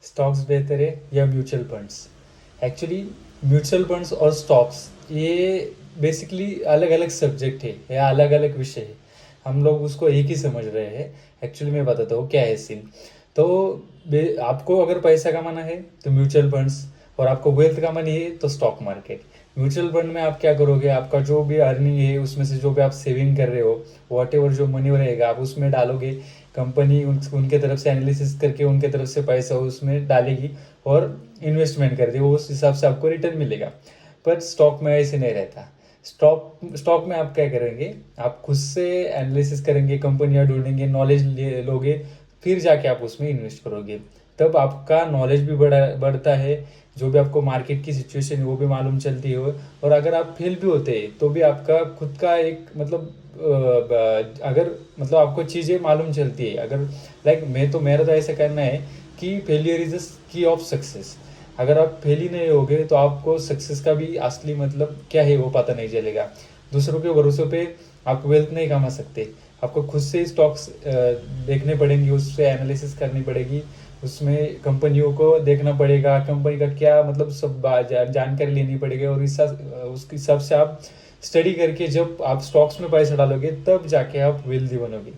Stocks बेहतर है या mutual funds? Actually mutual funds और स्टॉक्स ये बेसिकली अलग अलग सब्जेक्ट है या अलग अलग विषय है। हम लोग उसको एक ही समझ रहे हैं। एक्चुअली मैं बताता हूँ क्या है सीन। तो आपको अगर पैसा कमाना है तो म्यूचुअल फंड्स, और आपको वेल्थ कमानी है तो स्टॉक मार्केट। म्यूचुअल फंड में आप क्या करोगे, आपका जो भी अर्निंग है उसमें से जो भी आप सेविंग कर रहे हो, वॉट एवर जो मनी रहेगा आप उसमें डालोगे। कंपनी उनके तरफ से एनालिसिस करके उनके तरफ से पैसा उसमें डालेगी और इन्वेस्टमेंट कर दी, उस हिसाब से आपको रिटर्न मिलेगा। पर स्टॉक में ऐसे नहीं रहता। स्टॉक में आप क्या करेंगे, आप खुद से एनालिसिस करेंगे, कंपनियां ढूंढेंगे, नॉलेज लोगे, फिर जाके आप उसमें इन्वेस्ट करोगे। तब आपका नॉलेज भी बढ़ता है, जो भी आपको मार्केट की सिचुएशन है वो भी मालूम चलती है। और अगर आप फेल भी होते हैं तो भी आपका खुद का एक मतलब अगर मतलब आपको चीज़ें मालूम चलती है। अगर लाइक मेरा तो ऐसा कहना है कि failure is the key of success. अगर आप फेल ही नहीं होगे तो आपको सक्सेस का भी असली मतलब क्या है वो पता नहीं चलेगा। दूसरों के भरोसे पे आप वेल्थ नहीं कमा सकते। आपको खुद से स्टॉक्स देखने पड़ेंगे, उससे एनालिसिस करनी पड़ेगी, उसमें कंपनियों को देखना पड़ेगा, कंपनी का क्या मतलब सब जानकारी लेनी पड़ेगी, और उसके हिसाब से आप स्टडी करके जब आप स्टॉक्स में पैसा डालोगे तब जाके आप वेल्दी बनोगे।